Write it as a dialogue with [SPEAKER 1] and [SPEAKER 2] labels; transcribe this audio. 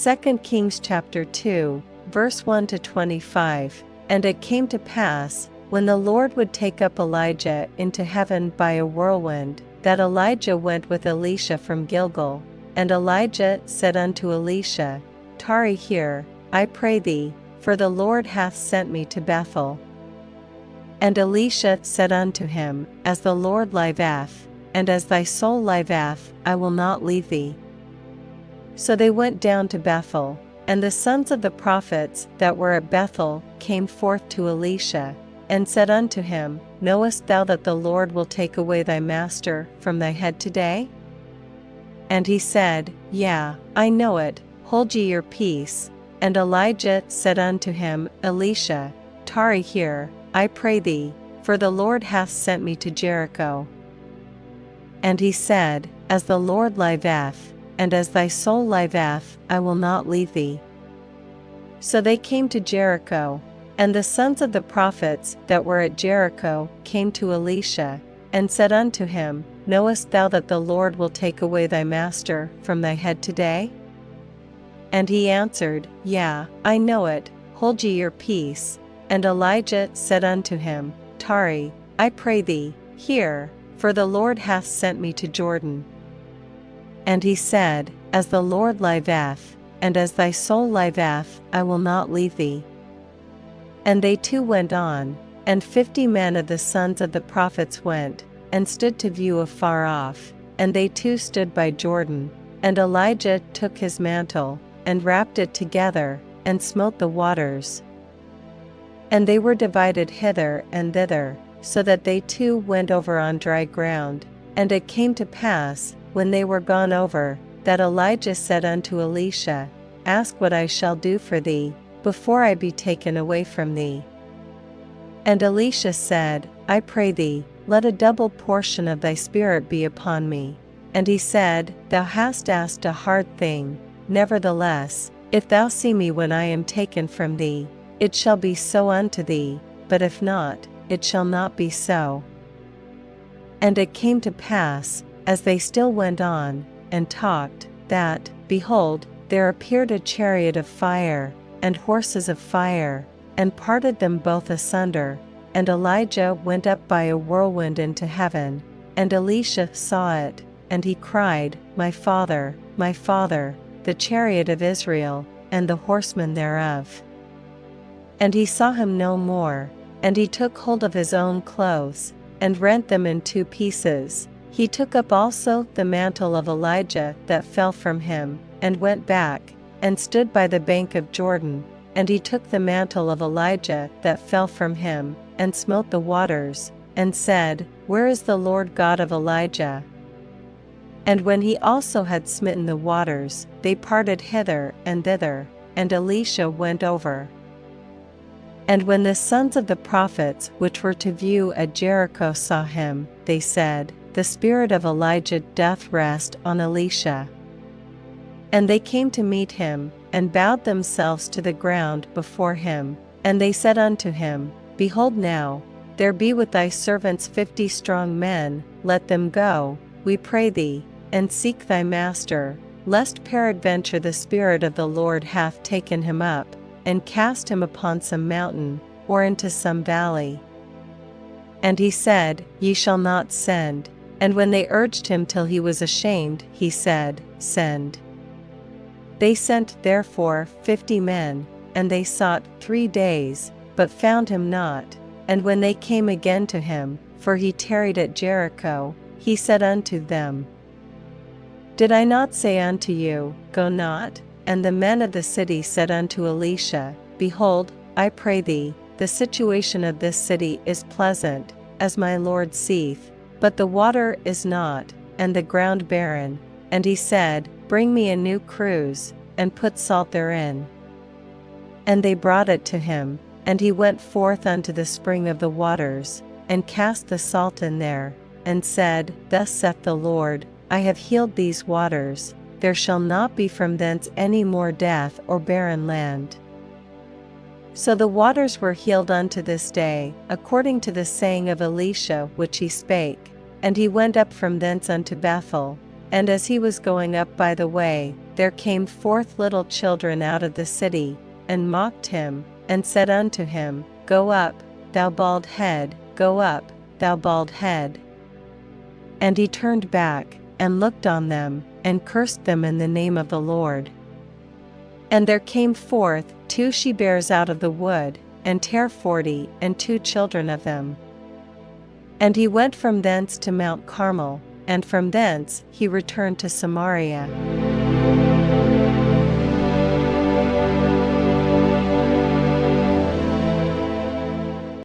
[SPEAKER 1] 2 Kings chapter 2, verse 1 to 25. And it came to pass, when the Lord would take up Elijah into heaven by a whirlwind, that Elijah went with Elisha from Gilgal. And Elijah said unto Elisha, Tarry here, I pray thee, for the Lord hath sent me to Bethel. And Elisha said unto him, As the Lord liveth, and as thy soul liveth, I will not leave thee. So they went down to Bethel, and the sons of the prophets that were at Bethel came forth to Elisha, and said unto him, Knowest thou that the Lord will take away thy master from thy head today? And he said, Yea, I know it, hold ye your peace. And Elijah said unto him, Elisha, tarry here, I pray thee, for the Lord hath sent me to Jericho. And he said, As the Lord liveth, and as thy soul liveth, I will not leave thee. So they came to Jericho, and the sons of the prophets that were at Jericho came to Elisha, and said unto him, Knowest thou that the Lord will take away thy master from thy head today? And he answered, Yea, I know it, hold ye your peace. And Elijah said unto him, Tarry, I pray thee, here, for the Lord hath sent me to Jordan. And he said, As the Lord liveth, and as thy soul liveth, I will not leave thee. And they two went on, and 50 men of the sons of the prophets went, and stood to view afar off, and they two stood by Jordan. And Elijah took his mantle, and wrapped it together, and smote the waters. And they were divided hither and thither, so that they two went over on dry ground. And it came to pass, when they were gone over, that Elijah said unto Elisha, Ask what I shall do for thee, before I be taken away from thee. And Elisha said, I pray thee, let a double portion of thy spirit be upon me. And he said, Thou hast asked a hard thing. Nevertheless, if thou see me when I am taken from thee, it shall be so unto thee, but if not, it shall not be so. And it came to pass, as they still went on, and talked, that, behold, there appeared a chariot of fire, and horses of fire, and parted them both asunder. And Elijah went up by a whirlwind into heaven, and Elisha saw it, and he cried, My father, the chariot of Israel, and the horsemen thereof. And he saw him no more, and he took hold of his own clothes, and rent them in 2 pieces. He took up also the mantle of Elijah that fell from him, and went back, and stood by the bank of Jordan. And he took the mantle of Elijah that fell from him, and smote the waters, and said, Where is the Lord God of Elijah? And when he also had smitten the waters, they parted hither and thither, and Elisha went over. And when the sons of the prophets which were to view at Jericho saw him, they said, The spirit of Elijah doth rest on Elisha. And they came to meet him, and bowed themselves to the ground before him. And they said unto him, Behold now, there be with thy servants 50 strong men, let them go, we pray thee, and seek thy master, lest peradventure the Spirit of the Lord hath taken him up, and cast him upon some mountain, or into some valley. And he said, Ye shall not send. And when they urged him till he was ashamed, he said, Send. They sent therefore 50 men, and they sought 3 days, but found him not. And when they came again to him, for he tarried at Jericho, he said unto them, Did I not say unto you, Go not? And the men of the city said unto Elisha, Behold, I pray thee, the situation of this city is pleasant, as my Lord seeth, but the water is not, and the ground barren. And he said, Bring me a new cruse, and put salt therein. And they brought it to him, and he went forth unto the spring of the waters, and cast the salt in there, and said, Thus saith the Lord, I have healed these waters, there shall not be from thence any more death or barren land. So the waters were healed unto this day, according to the saying of Elisha which he spake. And he went up from thence unto Bethel. And as he was going up by the way, there came forth little children out of the city, and mocked him, and said unto him, Go up, thou bald head, go up, thou bald head. And he turned back, and looked on them, and cursed them in the name of the Lord. And there came forth 2 she-bears out of the wood, and tare 42 children of them. And he went from thence to Mount Carmel, and from thence he returned to Samaria.